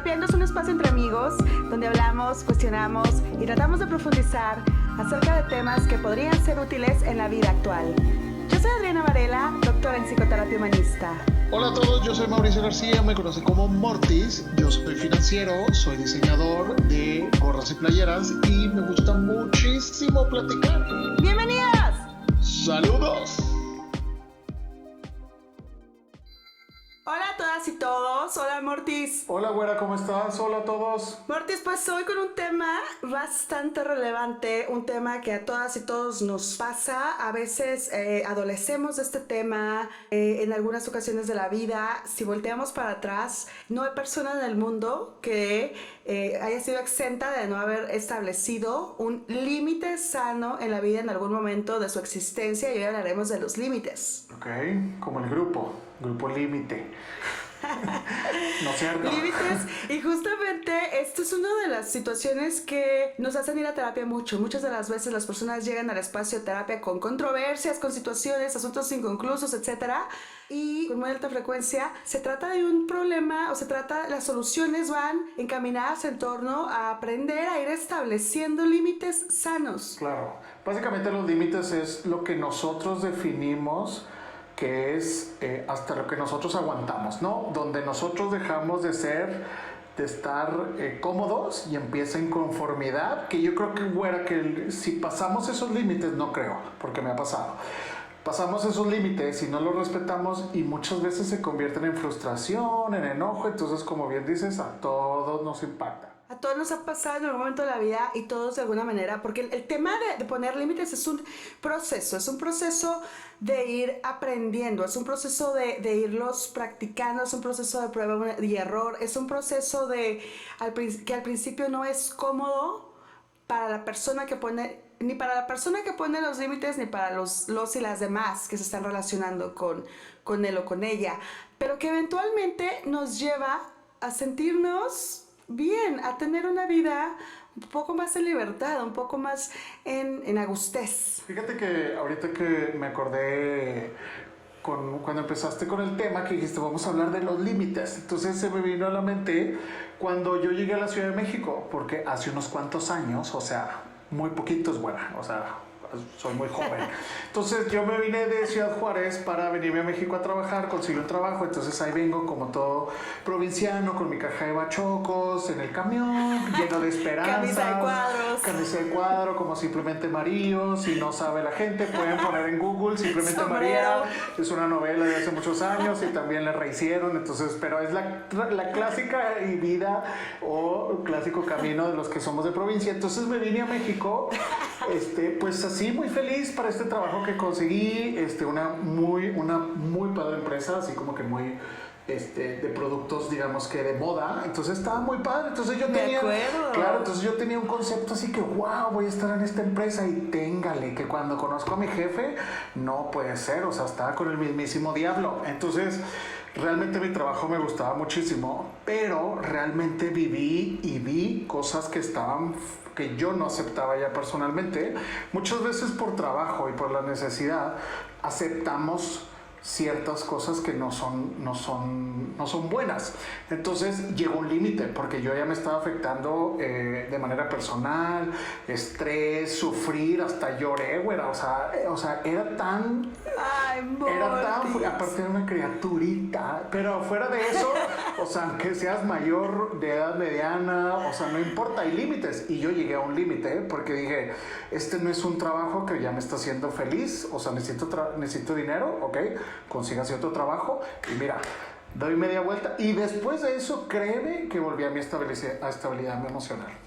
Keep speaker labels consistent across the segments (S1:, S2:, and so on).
S1: Terapiando es un espacio entre amigos donde hablamos, cuestionamos y tratamos de profundizar acerca de temas que podrían ser útiles en la vida actual. Yo soy Adriana Varela, doctora en psicoterapia humanista.
S2: Hola a todos, yo soy Mauricio García, me conocen como Mortis, yo soy financiero, soy diseñador de gorras y playeras y me gusta muchísimo platicar.
S1: ¡Bienvenidos!
S2: ¡Saludos!
S1: Hola a todas y todos, hola Mortis.
S2: Hola güera, ¿cómo estás? Hola a todos.
S1: Mortis, pues hoy con un tema bastante relevante, un tema que a todas y todos nos pasa. A veces adolecemos de este tema en algunas ocasiones de la vida. Si volteamos para atrás, no hay persona en el mundo que haya sido exenta de no haber establecido un límite sano en la vida en algún momento de su existencia, y hoy hablaremos de los límites.
S2: Ok, como el grupo límite. No cierto.
S1: Límites, y justamente esto es una de las situaciones que nos hacen ir a terapia mucho. Muchas de las veces las personas llegan al espacio de terapia con controversias, con situaciones, asuntos inconclusos, etcétera, y con muy alta frecuencia se trata de un problema, las soluciones van encaminadas en torno a aprender a ir estableciendo límites sanos.
S2: Claro, básicamente los límites es lo que nosotros definimos que es hasta lo que nosotros aguantamos, ¿no? Donde nosotros dejamos de estar cómodos y empieza inconformidad, que yo creo que, güera, que si pasamos esos límites, no creo, porque me ha pasado. Pasamos esos límites y no los respetamos y muchas veces se convierten en frustración, en enojo, entonces como bien dices, a todos nos impacta.
S1: A todos nos ha pasado en algún momento de la vida y todos de alguna manera, porque el tema de poner límites es un proceso de ir aprendiendo, es un proceso de irlos practicando, es un proceso de prueba y error, es un proceso que al principio no es cómodo para la persona que pone, ni para la persona que pone los límites, ni para los y las demás que se están relacionando con él o con ella, pero que eventualmente nos lleva a sentirnos bien, a tener una vida un poco más en libertad, un poco más en agustez.
S2: Fíjate que ahorita que me acordé cuando empezaste con el tema que dijiste vamos a hablar de los límites, entonces se me vino a la mente cuando yo llegué a la Ciudad de México, porque hace unos cuantos años, o sea, muy poquitos, bueno, o sea, soy muy joven. Entonces yo me vine de Ciudad Juárez para venirme a México a trabajar, conseguí un trabajo, entonces ahí vengo como todo provinciano, con mi caja de bachocos, en el camión, lleno de esperanzas. Camisa de cuadro, como Simplemente María. Si no sabe la gente, pueden poner en Google Simplemente María. Es una novela de hace muchos años y también la rehicieron, entonces, pero es la clásica vida o clásico camino de los que somos de provincia. Entonces me vine a México, pues así muy feliz para este trabajo que conseguí, una muy padre empresa, así como que muy de productos, digamos que de moda, entonces estaba muy padre, entonces yo tenía un concepto así que wow, voy a estar en esta empresa y téngale, que cuando conozco a mi jefe, no puede ser, o sea, estaba con el mismísimo diablo, entonces realmente mi trabajo me gustaba muchísimo, pero realmente viví y vi cosas que yo no aceptaba ya personalmente. Muchas veces por trabajo y por la necesidad aceptamos ciertas cosas que no son buenas. Entonces llegó un límite porque yo ya me estaba afectando de manera personal, estrés, sufrir, hasta lloré, güera. O sea, era tan... Aparte era una criaturita, pero fuera de eso, o sea, aunque seas mayor de edad mediana, o sea, no importa, hay límites. Y yo llegué a un límite porque dije, este no es un trabajo que ya me está haciendo feliz, o sea, necesito dinero, ok, consígase otro trabajo y mira, doy media vuelta y después de eso créeme que volví a mi estabilidad emocional.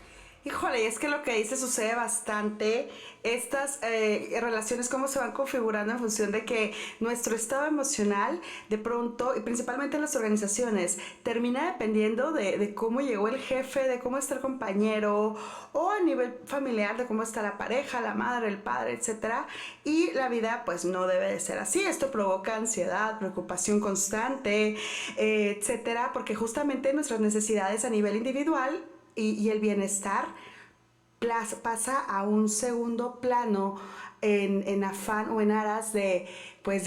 S1: Híjole, y es que lo que dice sucede bastante. Estas relaciones cómo se van configurando en función de que nuestro estado emocional de pronto, y principalmente en las organizaciones, termina dependiendo de cómo llegó el jefe, de cómo está el compañero, o a nivel familiar de cómo está la pareja, la madre, el padre, etcétera. Y la vida pues no debe de ser así. Esto provoca ansiedad, preocupación constante, etcétera, porque justamente nuestras necesidades a nivel individual y el bienestar pasa a un segundo plano en afán o en aras de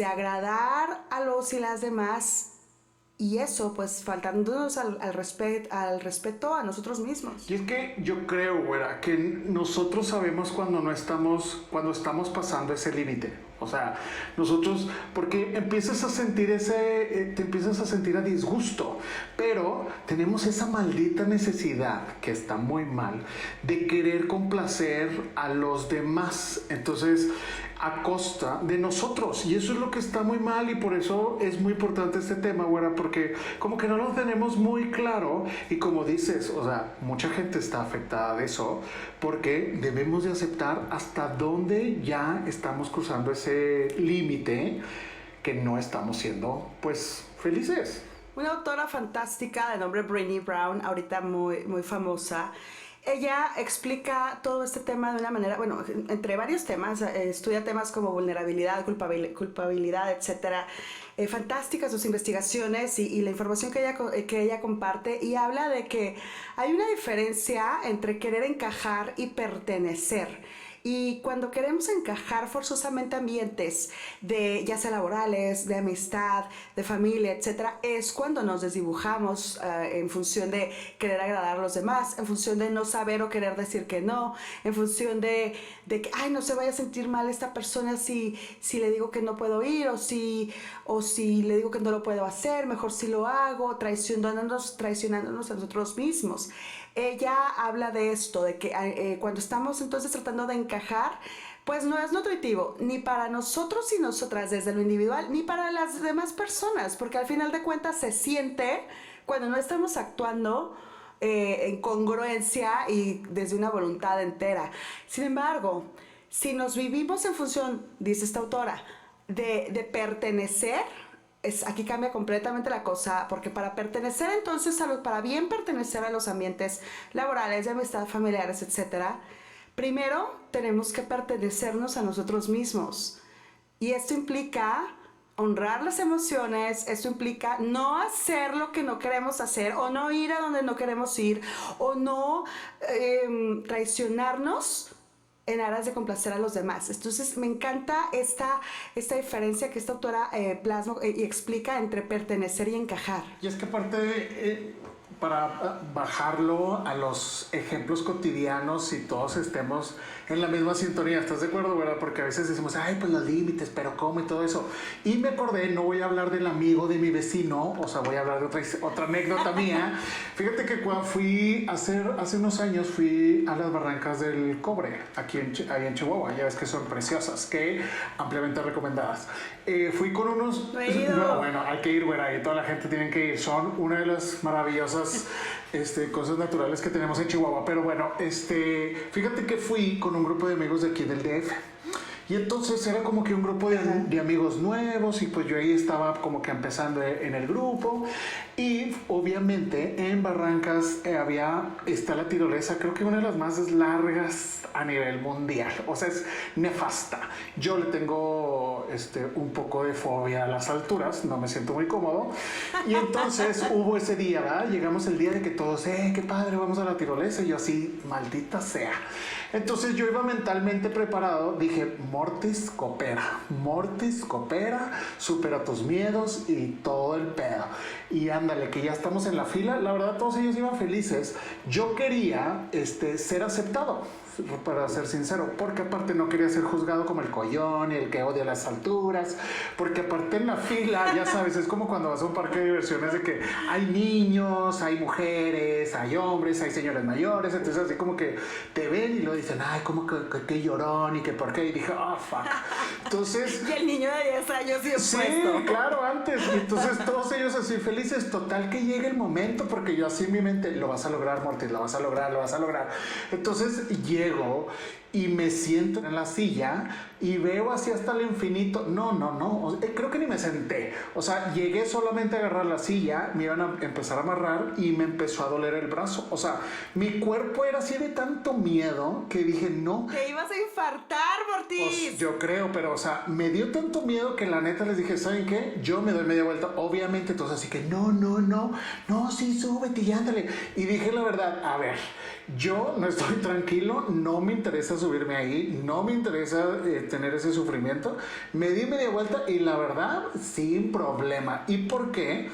S1: agradar a los y las demás y eso, pues, faltándonos al respeto a nosotros mismos.
S2: Y es que yo creo, güera, que nosotros sabemos cuando no estamos, cuando estamos pasando ese límite. O sea, nosotros, porque empiezas a sentir te empiezas a sentir a disgusto, pero tenemos esa maldita necesidad, que está muy mal, de querer complacer a los demás. Entonces, a costa de nosotros, y eso es lo que está muy mal, y por eso es muy importante este tema, güera, porque como que no lo tenemos muy claro, y como dices, o sea, mucha gente está afectada de eso, porque debemos de aceptar hasta dónde ya estamos cruzando ese límite, que no estamos siendo, pues, felices.
S1: Una autora fantástica de nombre Brené Brown, ahorita muy, muy famosa. Ella explica todo este tema de una manera, bueno, entre varios temas, estudia temas como vulnerabilidad, culpabilidad, etcétera. Fantásticas sus investigaciones y la información que ella comparte, y habla de que hay una diferencia entre querer encajar y pertenecer. Y cuando queremos encajar forzosamente ambientes de ya sea laborales, de amistad, de familia, etcétera, es cuando nos desdibujamos en función de querer agradar a los demás, en función de no saber o querer decir que no, en función de que ay, no se vaya a sentir mal esta persona si le digo que no puedo ir, o si le digo que no lo puedo hacer, mejor si lo hago, traicionándonos a nosotros mismos. Ella habla de esto, de que cuando estamos entonces tratando de encajar, pues no es nutritivo, ni para nosotros y nosotras desde lo individual, ni para las demás personas, porque al final de cuentas se siente cuando no estamos actuando en congruencia y desde una voluntad entera. Sin embargo, si nos vivimos en función, dice esta autora, de pertenecer, aquí cambia completamente la cosa, porque para pertenecer entonces, para bien pertenecer a los ambientes laborales, de amistad, familiares, etcétera, primero tenemos que pertenecernos a nosotros mismos. Y esto implica honrar las emociones, esto implica no hacer lo que no queremos hacer, o no ir a donde no queremos ir, o no traicionarnos en aras de complacer a los demás. Entonces me encanta esta diferencia que esta autora plasma y explica entre pertenecer y encajar.
S2: Y es que aparte, para bajarlo a los ejemplos cotidianos y todos estemos en la misma sintonía, ¿estás de acuerdo, verdad? Porque a veces decimos, ay, pues los límites, pero ¿cómo? Y todo eso. Y me acordé, no voy a hablar del amigo de mi vecino, o sea, voy a hablar de otra anécdota mía. Fíjate que cuando hace unos años fui a las Barrancas del Cobre, ahí en Chihuahua, ya ves que son preciosas, que ampliamente recomendadas. Fui con unos... No, bueno, hay que ir, güera, y toda la gente tiene que ir. Son una de las maravillosas cosas naturales que tenemos en Chihuahua. Pero bueno, fíjate que fui con un grupo de amigos de aquí del DF. Y entonces era como que un grupo de amigos nuevos, y pues yo ahí estaba como que empezando en el grupo. Y obviamente en Barrancas está la tirolesa, creo que una de las más largas a nivel mundial. O sea, es nefasta. Yo le tengo un poco de fobia a las alturas, no me siento muy cómodo. Y entonces hubo ese día, ¿verdad? Llegamos el día de que todos, qué padre, vamos a la tirolesa. Y yo así, maldita sea. Entonces yo iba mentalmente preparado, dije, mortis coopera, supera tus miedos y todo el pedo. Y ándale, que ya estamos en la fila. La verdad, todos ellos iban felices. Yo quería ser aceptado, para ser sincero, porque aparte no quería ser juzgado como el collón y el que odia las alturas, porque aparte en la fila, ya sabes, es como cuando vas a un parque de diversiones de que hay niños, hay mujeres, hay hombres, hay señores mayores, entonces así como que te ven y lo dicen, ay, como que llorón y que por qué, y dije, fuck. Entonces...
S1: Y el niño de 10 años y
S2: sí, claro, antes. Y entonces todos ellos así felices, total que llegue el momento, porque yo así en mi mente, lo vas a lograr, Mortis, lo vas a lograr. Entonces llego y me siento en la silla y veo así hasta el infinito. No, creo que ni me senté. O sea, llegué solamente a agarrar la silla, me iban a empezar a amarrar y me empezó a doler el brazo. O sea, mi cuerpo era así de tanto miedo que dije, no.
S1: Te ibas a infartar, Mortis.
S2: Pues, yo creo, pero o sea, me dio tanto miedo que la neta les dije, ¿saben qué? Yo me doy media vuelta, obviamente. Entonces así que no, sí, súbete y ándale. Y dije la verdad, a ver, yo no estoy tranquilo, no me interesa subirme ahí, no me interesa tener ese sufrimiento. Me di media vuelta y la verdad, sin problema. ¿Y por qué?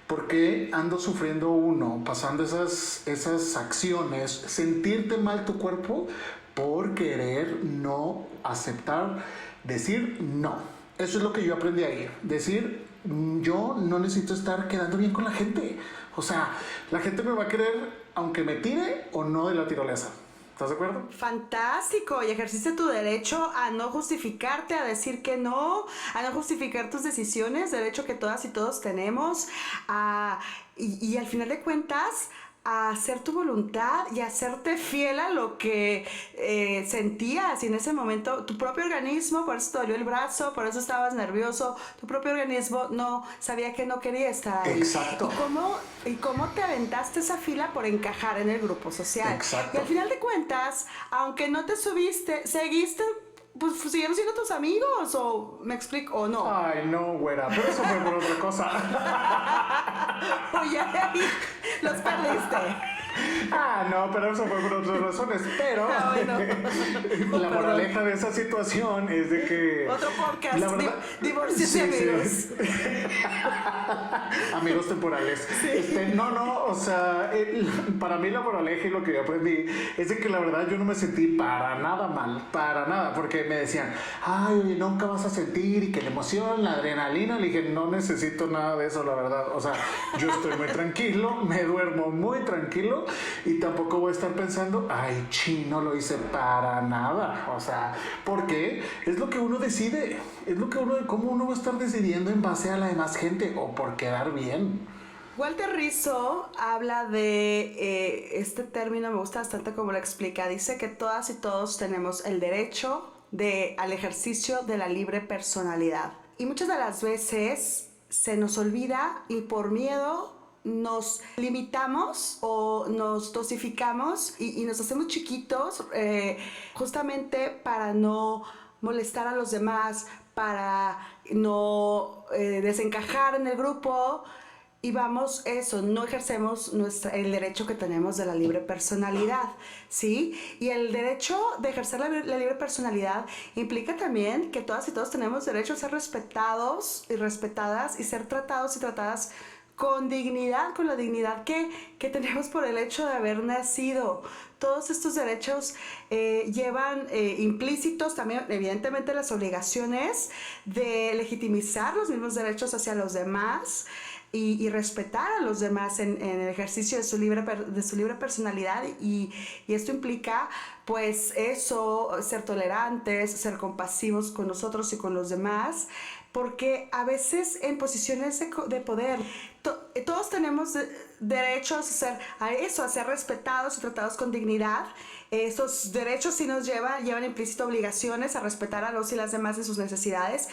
S2: ¿Por qué ando sufriendo uno, pasando esas acciones, sentirte mal tu cuerpo por querer no aceptar, decir no? Eso es lo que yo aprendí ahí. Decir, yo no necesito estar quedando bien con la gente. O sea, la gente me va a querer aunque me tire o no de la tirolesa. ¿Estás de acuerdo?
S1: Fantástico, y ejerciste tu derecho a no justificarte, a decir que no, a no justificar tus decisiones, derecho que todas y todos tenemos, y al final de cuentas, a hacer tu voluntad y a hacerte fiel a lo que sentías, y en ese momento tu propio organismo, por eso te dolió el brazo, por eso estabas nervioso, tu propio organismo no sabía que no quería estar ahí.
S2: Exacto.
S1: ¿Y cómo te aventaste esa fila por encajar en el grupo social?
S2: Exacto.
S1: Y al final de cuentas, aunque no te subiste, seguiste, pues siguieron siendo tus amigos, o me explico, o no.
S2: Ay, no, güera, pero eso fue por otra cosa.
S1: Oye, ahí los perdiste.
S2: No, pero eso fue por otras razones. Pero
S1: Bueno.
S2: la moraleja de esa situación es de que...
S1: Otro podcast,
S2: la verdad,
S1: divorcios y amigos.
S2: Sí. Amigos temporales. No, o sea, para mí la moraleja y lo que yo aprendí es de que la verdad yo no me sentí para nada mal, para nada, porque me decían, ay, oye, nunca vas a sentir, y que la emoción, la adrenalina. Le dije, no necesito nada de eso, la verdad. O sea, yo estoy muy tranquilo, me duermo muy tranquilo, y tampoco voy a estar pensando, ay, no lo hice para nada. O sea, porque es lo que uno decide, es lo que cómo uno va a estar decidiendo en base a la demás gente o por quedar bien.
S1: Walter Rizzo habla de este término, me gusta bastante cómo lo explica. Dice que todas y todos tenemos el derecho al ejercicio de la libre personalidad. Y muchas de las veces se nos olvida, y por miedo nos limitamos o nos dosificamos y nos hacemos chiquitos, justamente para no molestar a los demás, para no desencajar en el grupo, y vamos, no ejercemos el derecho que tenemos de la libre personalidad, ¿sí? Y el derecho de ejercer la libre personalidad implica también que todas y todos tenemos derecho a ser respetados y respetadas, y ser tratados y tratadas con dignidad, con la dignidad que tenemos por el hecho de haber nacido. Todos estos derechos llevan implícitos también, evidentemente, las obligaciones de legitimizar los mismos derechos hacia los demás, y respetar a los demás en el ejercicio de su libre personalidad, y esto implica, pues, ser tolerantes, ser compasivos con nosotros y con los demás, porque a veces en posiciones de poder todos tenemos derecho a ser respetados y tratados con dignidad. Estos derechos sí nos llevan implícito obligaciones a respetar a los y las demás en sus necesidades,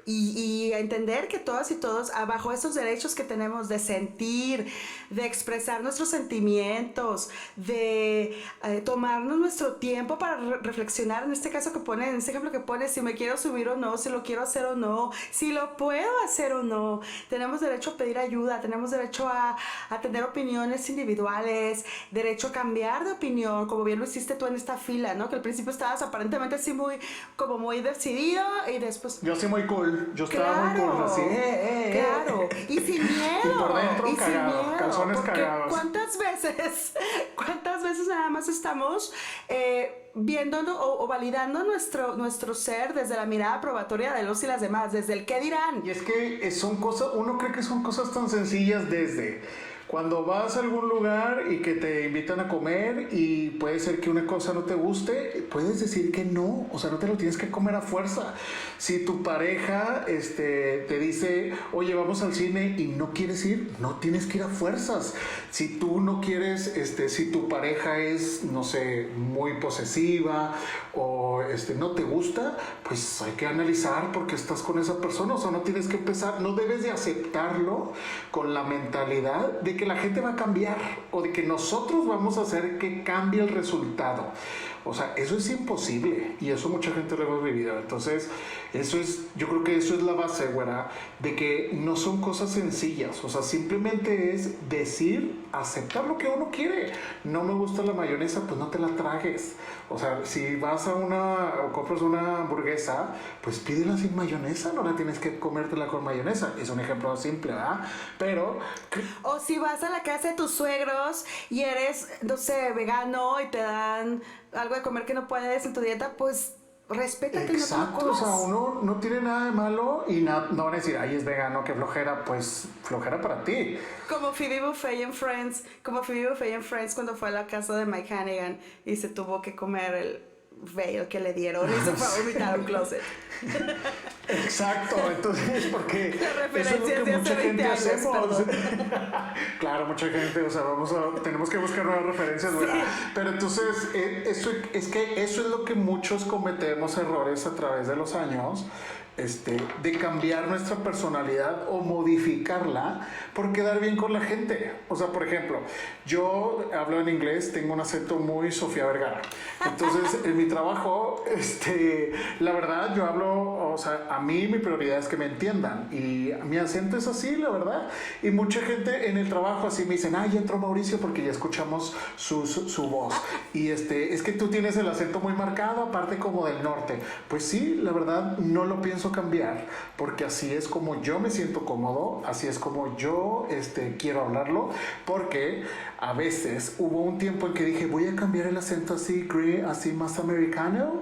S1: y a entender que todas y todos, bajo esos derechos que tenemos de sentir, de expresar nuestros sentimientos, de tomarnos nuestro tiempo para reflexionar, en este ejemplo que pone, si me quiero subir o no, si lo quiero hacer o no, si lo puedo hacer o no. Tenemos derecho a pedir ayuda, tenemos derecho a tener opiniones individuales, derecho a cambiar de opinión, como bien lo hiciste tú en esta fila, ¿no? Que al principio estabas aparentemente así muy decidido, y después...
S2: Yo soy muy cool. Yo estaba muy cool, así.
S1: Claro, y sin miedo.
S2: Y por dentro
S1: y
S2: cagado,
S1: sin miedo,
S2: calzones
S1: porque
S2: cagados.
S1: ¿cuántas veces nada más estamos viendo o validando nuestro ser desde la mirada probatoria de los y las demás, desde el qué dirán?
S2: Y es que son cosas, uno cree que son cosas tan sencillas, desde cuando vas a algún lugar y que te invitan a comer y puede ser que una cosa no te guste, puedes decir que no, o sea, no te lo tienes que comer a fuerza. Si tu pareja te dice, oye, vamos al cine, y no quieres ir, no tienes que ir a fuerzas. Si tú no quieres, si tu pareja es, no sé, muy posesiva o no te gusta, pues hay que analizar por qué estás con esa persona. O sea, no tienes que empezar, no debes de aceptarlo con la mentalidad de que la gente va a cambiar o de que nosotros vamos a hacer que cambie el resultado. O sea, eso es imposible y eso mucha gente lo hemos vivido. Entonces, yo creo que eso es la base, güera, de que no son cosas sencillas. O sea, simplemente es decir, aceptar lo que uno quiere. No me gusta la mayonesa, pues no te la tragues. O sea, si vas o compras una hamburguesa, pues pídela sin mayonesa, no la tienes que comértela con mayonesa. Es un ejemplo simple, ¿verdad? Pero...
S1: O si vas a la casa de tus suegros y eres, no sé, vegano y te dan algo de comer que no puedes en tu dieta, pues respétate.
S2: Exacto,
S1: y no
S2: o sea, uno no tiene nada de malo y no van a decir, ay, es vegano, qué flojera, pues flojera para ti.
S1: Como Phoebe Buffay en Friends cuando fue a la casa de Mike Hannigan y se tuvo que comer el veil que le dieron y se fue a vomitar a un closet.
S2: Exacto, entonces porque
S1: eso es lo que mucha gente hacemos.
S2: Claro, mucha gente, o sea, tenemos que buscar nuevas referencias, ¿verdad? Sí. Pero entonces eso es lo que muchos cometemos errores a través de los años. De cambiar nuestra personalidad o modificarla por quedar bien con la gente. O sea, por ejemplo, yo hablo en inglés, tengo un acento muy Sofía Vergara. Entonces, en mi trabajo, la verdad, yo hablo, o sea, a mí mi prioridad es que me entiendan. Y mi acento es así, la verdad. Y mucha gente en el trabajo así me dicen, ya entró Mauricio porque ya escuchamos su voz. Y es que tú tienes el acento muy marcado, aparte como del norte. Pues sí, la verdad, no lo pienso cambiar porque así es como yo me siento cómodo, así es como yo quiero hablarlo, porque a veces hubo un tiempo en que dije voy a cambiar el acento así más americano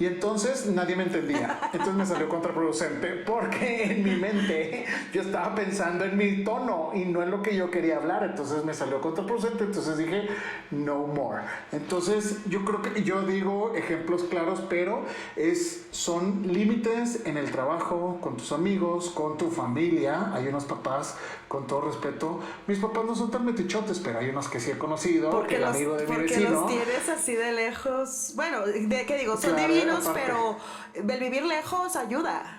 S2: y entonces nadie me entendía, entonces me salió contraproducente porque en mi mente yo estaba pensando en mi tono y no en lo que yo quería hablar, entonces me salió contraproducente, entonces dije no more. Entonces yo creo que yo digo ejemplos claros, pero son límites en el trabajo, con tus amigos, con tu familia. Hay unos papás, con todo respeto, mis papás no son tan metichotes, pero hay unos que sí he conocido, porque el amigo de mi vecino.
S1: Porque los tienes así de lejos. Bueno, ¿qué digo? Son divinos, aparte. Pero el vivir lejos ayuda.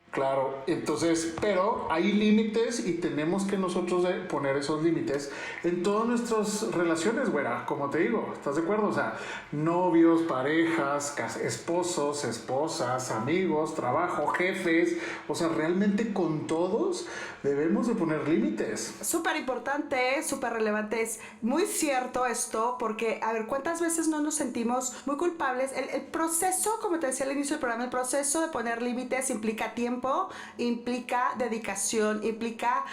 S2: Claro, entonces, pero hay límites y tenemos que nosotros poner esos límites en todas nuestras relaciones, güera, como te digo, ¿estás de acuerdo? O sea, novios, parejas, esposos, esposas, amigos, trabajo, jefes, o sea, realmente con todos debemos de poner límites.
S1: Súper importante, súper relevante, es muy cierto esto, porque, a ver, ¿cuántas veces no nos sentimos muy culpables? El proceso, como te decía al inicio del programa, el proceso de poner límites implica tiempo, implica dedicación, implica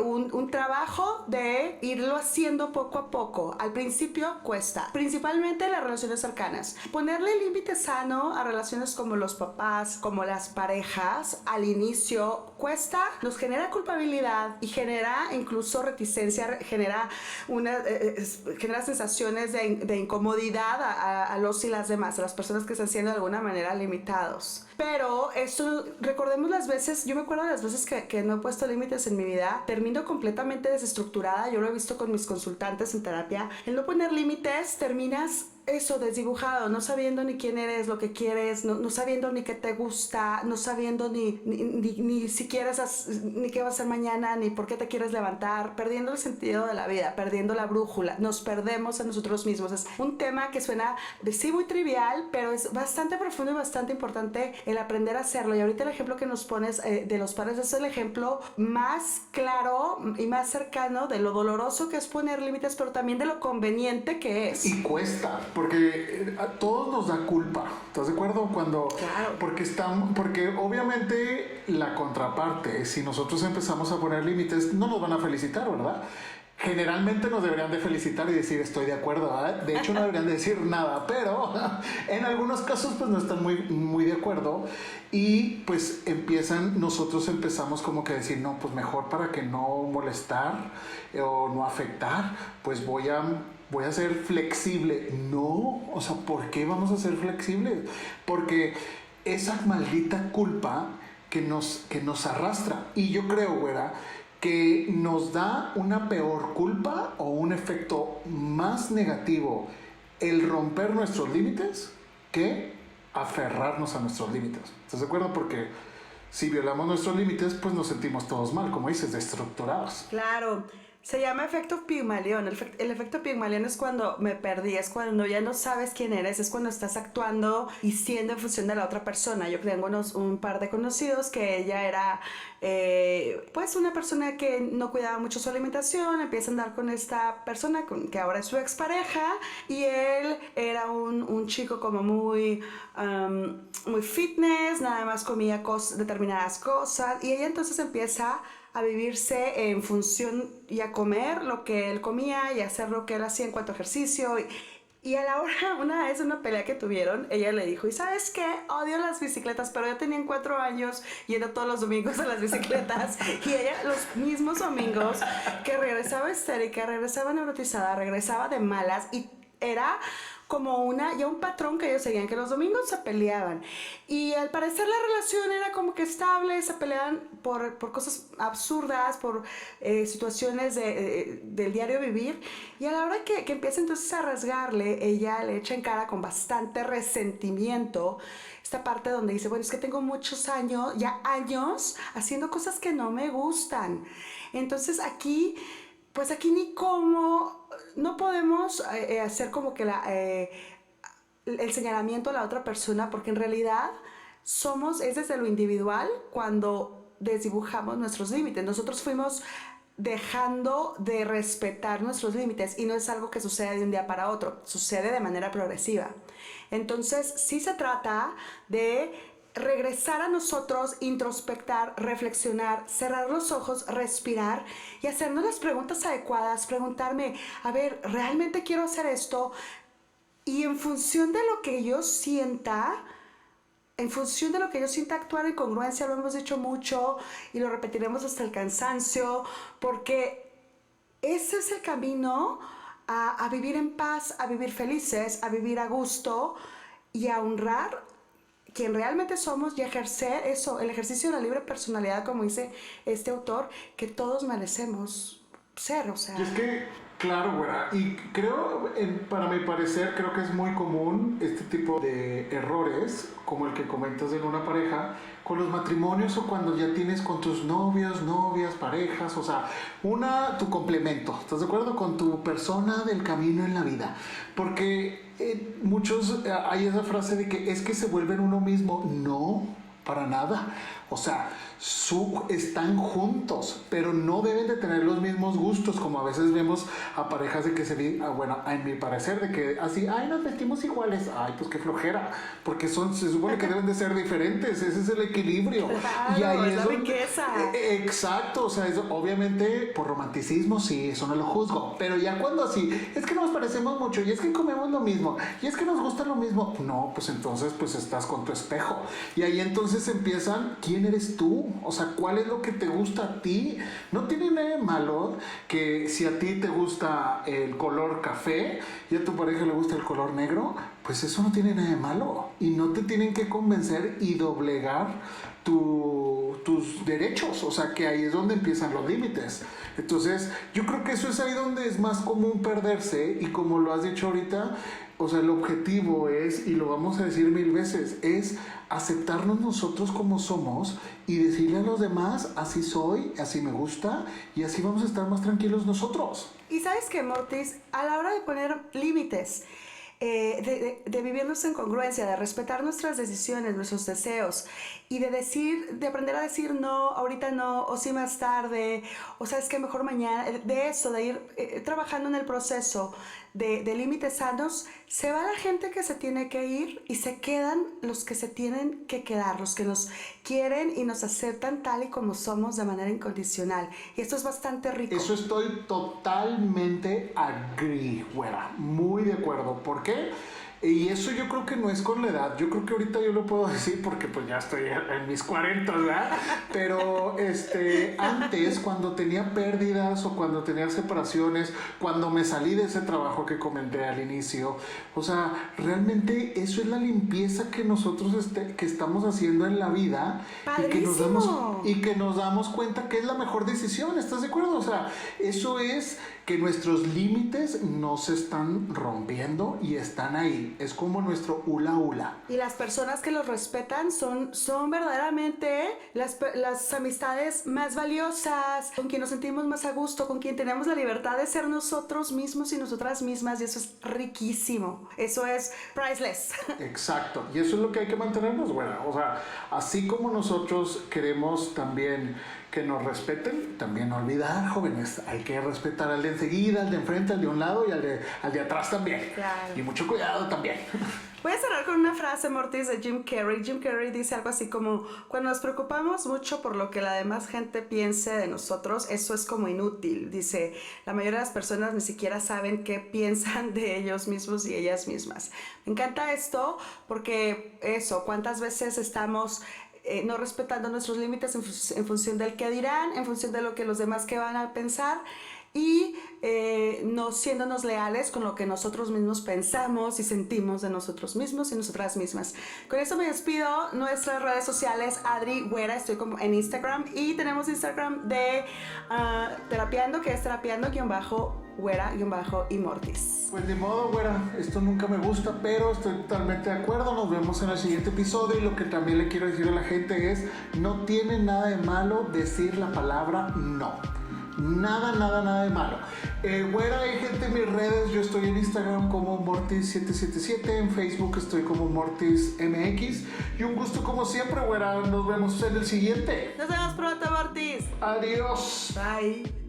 S1: un trabajo de irlo haciendo poco a poco. Al principio cuesta, principalmente en las relaciones cercanas. Ponerle límite sano a relaciones como los papás, como las parejas, al inicio cuesta, nos genera culpabilidad y genera incluso reticencia, genera sensaciones de incomodidad a los y las demás, a las personas que están siendo de alguna manera limitados. Pero esto, recordemos las veces, yo me acuerdo de las veces que no he puesto límites en mi vida, termino completamente desestructurada, yo lo he visto con mis consultantes en terapia, el no poner límites, terminas desdibujado, no sabiendo ni quién eres, lo que quieres, no sabiendo ni qué te gusta, no sabiendo ni si quieres, ni qué vas a hacer mañana, ni por qué te quieres levantar, perdiendo el sentido de la vida, perdiendo la brújula, nos perdemos a nosotros mismos. Es un tema que suena, sí, muy trivial, pero es bastante profundo y bastante importante el aprender a hacerlo. Y ahorita el ejemplo que nos pones de los padres es el ejemplo más claro y más cercano de lo doloroso que es poner límites, pero también de lo conveniente que es.
S2: Y cuesta. Porque a todos nos da culpa, ¿estás de acuerdo?
S1: Claro.
S2: Porque obviamente la contraparte, si nosotros empezamos a poner límites, no nos van a felicitar, ¿verdad? Generalmente nos deberían de felicitar y decir estoy de acuerdo, ¿verdad? De hecho no deberían de decir nada, pero en algunos casos pues no están muy de acuerdo y pues nosotros empezamos como que a decir no, pues mejor para que no molestar o no afectar, pues voy a ser flexible. No, o sea, ¿por qué vamos a ser flexibles? Porque esa maldita culpa que nos arrastra. Y yo creo, güera, que nos da una peor culpa o un efecto más negativo el romper nuestros límites que aferrarnos a nuestros límites. ¿Estás de acuerdo? Porque si violamos nuestros límites, pues nos sentimos todos mal, como dices, desestructurados.
S1: Claro. Se llama efecto Pigmalión. El efecto Pigmalión es cuando me perdí, es cuando ya no sabes quién eres, es cuando estás actuando y siendo en función de la otra persona. Yo tengo un par de conocidos que ella era pues una persona que no cuidaba mucho su alimentación, empieza a andar con esta persona que ahora es su expareja y él era un chico como muy fitness, nada más comía determinadas cosas y ella entonces empieza a vivirse en función y a comer lo que él comía y a hacer lo que él hacía en cuanto a ejercicio. Y a la hora, una vez, una pelea que tuvieron, ella le dijo, ¿y sabes qué? Odio las bicicletas, pero yo tenía 4 años yendo todos los domingos a las bicicletas. Y ella, los mismos domingos, que regresaba histérica, regresaba neurotizada, regresaba de malas y era como ya un patrón que ellos seguían, que los domingos se peleaban. Y al parecer la relación era como que estable, se peleaban por cosas absurdas, por situaciones del diario vivir. Y a la hora que empieza entonces a rasgarle, ella le echa en cara con bastante resentimiento esta parte donde dice, bueno, es que tengo muchos años, ya años, haciendo cosas que no me gustan. Entonces pues aquí ni cómo, no podemos hacer como que el señalamiento a la otra persona, porque en realidad es desde lo individual cuando desdibujamos nuestros límites. Nosotros fuimos dejando de respetar nuestros límites y no es algo que sucede de un día para otro, sucede de manera progresiva. Entonces sí se trata de regresar a nosotros, introspectar, reflexionar, cerrar los ojos, respirar y hacernos las preguntas adecuadas, preguntarme, a ver, ¿realmente quiero hacer esto? Y en función de lo que yo sienta, actuar en congruencia, lo hemos dicho mucho y lo repetiremos hasta el cansancio, porque ese es el camino a vivir en paz, a vivir felices, a vivir a gusto y a honrar quien realmente somos y ejercer eso, el ejercicio de la libre personalidad, como dice este autor, que todos merecemos ser, o sea.
S2: Y es que, claro, güera, y creo, para mi parecer, creo que es muy común este tipo de errores, como el que comentas en una pareja, con los matrimonios o cuando ya tienes con tus novios, novias, parejas, o sea, tu complemento, ¿estás de acuerdo? Con tu persona del camino en la vida. Porque muchos, hay esa frase de que es que se vuelven uno mismo. No, para nada. O sea, están juntos, pero no deben de tener los mismos gustos, como a veces vemos a parejas de que bueno, en mi parecer, de que así, ay, nos vestimos iguales, ay, pues qué flojera, porque se supone que deben de ser diferentes, ese es el equilibrio.
S1: Claro,
S2: y ahí
S1: es la riqueza.
S2: Exacto, o sea, eso, obviamente, por romanticismo, sí, eso no lo juzgo, pero ya cuando así, es que nos parecemos mucho, y es que comemos lo mismo, y es que nos gusta lo mismo, no, pues entonces, pues estás con tu espejo, y ahí entonces empiezan, ¿quién eres tú? O sea, ¿cuál es lo que te gusta a ti? No tiene nada de malo que si a ti te gusta el color café y a tu pareja le gusta el color negro, pues eso no tiene nada de malo. Y no te tienen que convencer y doblegar tus derechos. O sea, que ahí es donde empiezan los límites. Entonces, yo creo que eso es ahí donde es más común perderse. Y como lo has dicho ahorita, o sea, el objetivo es, y lo vamos a decir 1000 veces, es aceptarnos nosotros como somos y decirle a los demás, así soy, así me gusta, y así vamos a estar más tranquilos nosotros.
S1: Y sabes que, Mortis, a la hora de poner límites, de vivirnos en congruencia, de respetar nuestras decisiones, nuestros deseos y de aprender a decir no, ahorita no, o sí más tarde, o sabes que mejor mañana, de eso, de ir trabajando en el proceso de límites sanos, se va la gente que se tiene que ir y se quedan los que se tienen que quedar, los que nos quieren y nos aceptan tal y como somos de manera incondicional. Y esto es bastante rico.
S2: Eso estoy totalmente güera, muy de acuerdo. ¿Por qué? Y eso yo creo que no es con la edad. Yo creo que ahorita yo lo puedo decir porque pues ya estoy en mis 40, ¿verdad? Pero antes, cuando tenía pérdidas o cuando tenía separaciones, cuando me salí de ese trabajo que comenté al inicio, o sea, realmente eso es la limpieza que nosotros que estamos haciendo en la vida y que nos damos cuenta que es la mejor decisión. ¿Estás de acuerdo? O sea, eso es que nuestros límites no se están rompiendo y están ahí. ahí, es como nuestro hula hula.
S1: Y las personas que los respetan son verdaderamente las amistades más valiosas, con quien nos sentimos más a gusto, con quien tenemos la libertad de ser nosotros mismos y nosotras mismas, y eso es riquísimo, eso es priceless.
S2: Exacto, y eso es lo que hay que mantenernos, güera. O sea, así como nosotros queremos también que nos respeten, también no olvidar, jóvenes, hay que respetar al de enseguida, al de enfrente, al de un lado y al de atrás también.
S1: Claro.
S2: Y mucho cuidado también.
S1: Voy a cerrar con una frase, Mortis, de Jim Carrey. Jim Carrey dice algo así como: cuando nos preocupamos mucho por lo que la demás gente piense de nosotros, eso es como inútil. Dice, la mayoría de las personas ni siquiera saben qué piensan de ellos mismos y ellas mismas. Me encanta esto porque eso, cuántas veces estamos no respetando nuestros límites en función del qué dirán, en función de lo que los demás que van a pensar, y no siéndonos leales con lo que nosotros mismos pensamos y sentimos de nosotros mismos y nosotras mismas. Con esto me despido. Nuestras redes sociales, Adri Güera, estoy como en Instagram, y tenemos Instagram de Terapiando, que es terapiando_güera_y Mortis.
S2: Pues de modo, güera, esto nunca me gusta, pero estoy totalmente de acuerdo. Nos vemos en el siguiente episodio, y lo que también le quiero decir a la gente es, no tiene nada de malo decir la palabra no. Nada de malo. Güera, hay gente en mis redes. Yo estoy en Instagram como Mortis777, en Facebook estoy como MortisMX. Y un gusto como siempre, güera. Nos vemos en el siguiente.
S1: Nos vemos pronto, Mortis.
S2: Adiós.
S1: Bye.